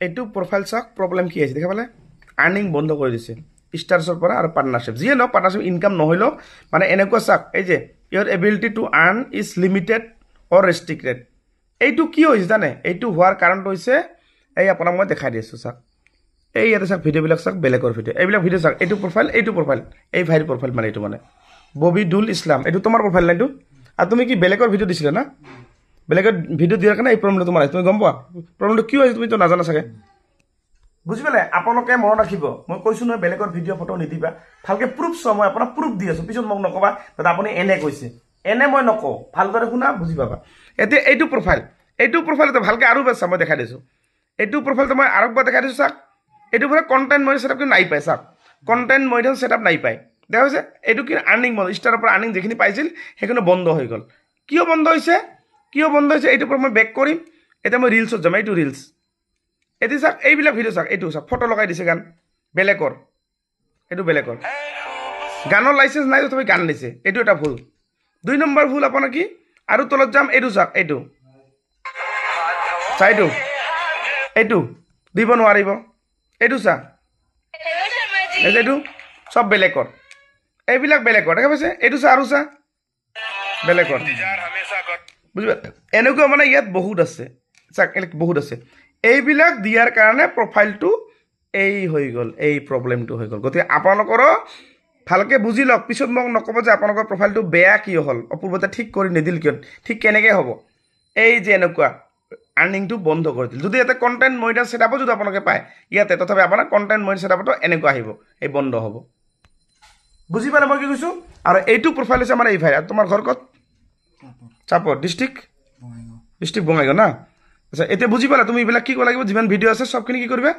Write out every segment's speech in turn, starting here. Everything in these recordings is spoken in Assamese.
এইটো প্ৰফাইল চাওক প্ৰব্লেম কি আছে দেখা পালে আৰ্নিং বন্ধ কৰি দিছে ষ্টাৰ্ছৰ পৰা আৰু পাৰ্টনাৰশ্বিপ যিয়ে ন পাৰ্টনাৰশ্বিপ ইনকাম নহলেও মানে এনেকুৱা চাওক এই যে your ability to earn is limited or restricted এইটো কি হৈছে জানে এইটো হোৱাৰ কাৰণটো হৈছে এই আপোনাক মই দেখাই দিছোঁ চাওক এই ইয়াতে চাওক ভিডিঅ'বিলাক চাওক বেলেগৰ ভিডিঅ' এইবিলাক ভিডিঅ' চাওক এইটো প্ৰফাইল এই ভাইৰ প্ৰফাইল মানে এইটো মানে ববিদুল ইছলাম এইটো তোমাৰ প্ৰফাইল না এইটো আৰু তুমি কি বেলেগৰ ভিডিঅ' দিছিলা না বেলেগৰ ভিডিঅ' দিয়াৰ কাৰণে এই প্ৰব্লেমটো তোমাৰ তুমি গম পোৱা প্ৰব্লেমটো কি হৈছে তুমি তো নাজানা চাগে বুজি পালে আপোনালোকে মনত ৰাখিব মই কৈছো নহয় বেলেগৰ ভিডিঅ' ফটো নিদিবা ভালকে প্ৰুফ চাও মই আপোনাক প্ৰুফ দি আছো পিছত মোক নকবা দাদা আপুনি এনে কৈছে এনে মই নকওঁ ভালদৰে শুনা বুজি পাবা এতিয়া এইটো প্ৰফাইলতে ভালকে আৰু বেছ মই দেখাই দিছো এইটো প্ৰফাইলটো মই আৰু একবাৰ দেখাই দিছো চাওক এইটো পুৰা কণ্টেণ্ট মডিটেশ্যন ছেটআপ কিন্তু নাই পায় চাওক কণ্টেণ্ট মডিটেশ্যন ছেটআপ নাই পায় দেখা হৈছে এইটো কি আৰ্নিং বন্ধ ষ্টাৰৰ পৰা আৰ্নিং যিখিনি পাইছিল সেইখিনি বন্ধ হৈ গ'ল কিয় বন্ধ হৈছে এইটোৰ পৰা মই বেক কৰিম এতিয়া মই ৰিলছত যাম এইটো ৰিলছ এতিয়া চাওক এইবিলাক ভিডিঅ' চাওক এইটো চাওক ফটো লগাই দিছে গান বেলেগৰ এইটো বেলেগৰ গানৰ লাইচেঞ্চ নাই তথাপি গান দিছে এইটো এটা ভুল 2 নম্বৰ ভুল আপোনাৰ কি আৰু তলত যাম এইটো চাওক এইটো চাইটো এইটো দিব নোৱাৰিব এইটো চা এইটো সব বেলেগৰ এইবিলাক বেলেগৰ দেখা পাইছে এইটো চা আৰু চা বেলেগৰ বুঝিবা এনেকুৱা মানে ইয়াত বহুত আছে চাক বহুত আছে এইবিলাক দিয়াৰ কাৰণে প্ৰফাইলটো এই হৈ গ'ল এই প্ৰব্লেমটো হৈ গ'ল গতিকে আপোনালোকৰ ভালকে বুজি লওক পিছত মোক নকব যে আপোনালোকৰ প্ৰফাইলটো বেয়া কি হ'ল অপূৰ্বতা ঠিক কৰি নিদিল কিয় ঠিক কেনেকৈ হ'ব এই যে এনেকুৱা আৰ্নিংটো বন্ধ কৰি দিল যদি এটা কণ্টেণ্ট মডিটেশ্যন ছেটআপো যদি আপোনালোকে পায় ইয়াতে তথাপি আপোনাৰ কণ্টেণ্ট মডিটেশ্যন ছেটআপটো এনেকুৱা আহিব এই বন্ধ হ'ব বুজি পালে মই কি কৈছোঁ আৰু এইটো প্ৰফাইল হৈছে আমাৰ এই ভাই তোমাৰ ঘৰ ক'ত চাপৰ ডিষ্ট্ৰিক্ট বঙাইগাঁও না আচ্ছা এতিয়া বুজি পালা তুমি এইবিলাক কি কৰিব লাগিব যিমান ভিডিঅ' আছে সবখিনি কি কৰিবা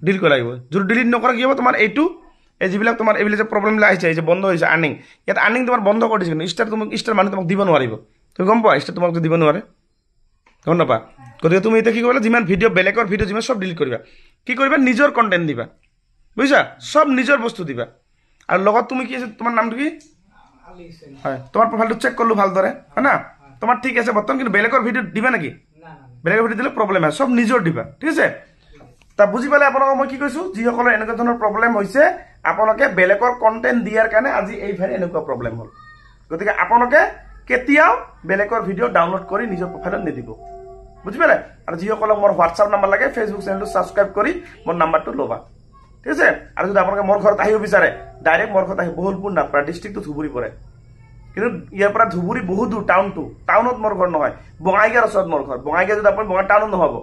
ডিলিট কৰিব লাগিব যদি ডিলিট নকৰা কি হ'ব তোমাৰ এইটো এই যিবিলাক তোমাৰ এইবিলাক যে প্ৰব্লেমবিলাক আহিছে এই যে বন্ধ হৈছে আৰ্নিং ইয়াত আৰ্নিং তোমাৰ বন্ধ কৰি দিছে কিন্তু ষ্টাৰ মানুহ তোমাক দিব নোৱাৰিব তুমি গম পোৱা ষ্টাৰ তোমাক দিব নোৱাৰে গম নাপা গতিকে তুমি এতিয়া কি কৰিবা যিমান ভিডিঅ' বেলেগৰ ভিডিঅ' যিমান সব ডিলিট কৰিবা কি কৰিবা নিজৰ কণ্টেণ্ট দিবা বুজিছা সব নিজৰ বস্তু দিবা আৰু লগত তুমি কি আছে তোমাৰ নামটো কি হয় তোমাৰ প্ৰফাইলটো চেক কৰিলোঁ ভালদৰে হয় না তোমাৰ ঠিক আছে বৰ্তমান কিন্তু বেলেগৰ ভিডিঅ' দিবা নেকি বেলেগৰ ভিডিঅ' দিলে প্ৰব্লেম হয় সব নিজৰ দিবা ঠিক আছে তা বুজি পালে আপোনালোকক মই কি কৈছোঁ যিসকলৰ এনেকুৱা ধৰণৰ প্ৰব্লেম হৈছে আপোনালোকে বেলেগৰ কণ্টেণ্ট দিয়াৰ কাৰণে আজি এই ভাই এনেকুৱা প্ৰব্লেম হ'ল গতিকে আপোনালোকে কেতিয়াও বেলেগৰ ভিডিঅ' ডাউনলোড কৰি নিজৰ প্ৰফাইলত নিদিব বুজি পালে আৰু যিসকলক মোৰ হোৱাটছআপ নাম্বাৰ লাগে ফেচবুক চেনেলটো ছাবস্ক্ৰাইব কৰি মোৰ নাম্বাৰটো ল'বা ঠিক আছে আৰু যদি আপোনালোকে মোৰ ঘৰত আহিব বিচাৰে ডাইৰেক্ট মোৰ ঘৰত আহি বহুলপুৰ নাপাৰা ডিষ্ট্ৰিক্টটো ধুবুৰী পৰে কিন্তু ইয়াৰ পৰা ধুবুৰী বহুত দূৰ টাউনত মোৰ ঘৰ নহয় বঙাইগাঁৱৰ ওচৰত মোৰ ঘৰ বঙাইগাঁও যদি আপুনি বঙাই টাউনত নহ'ব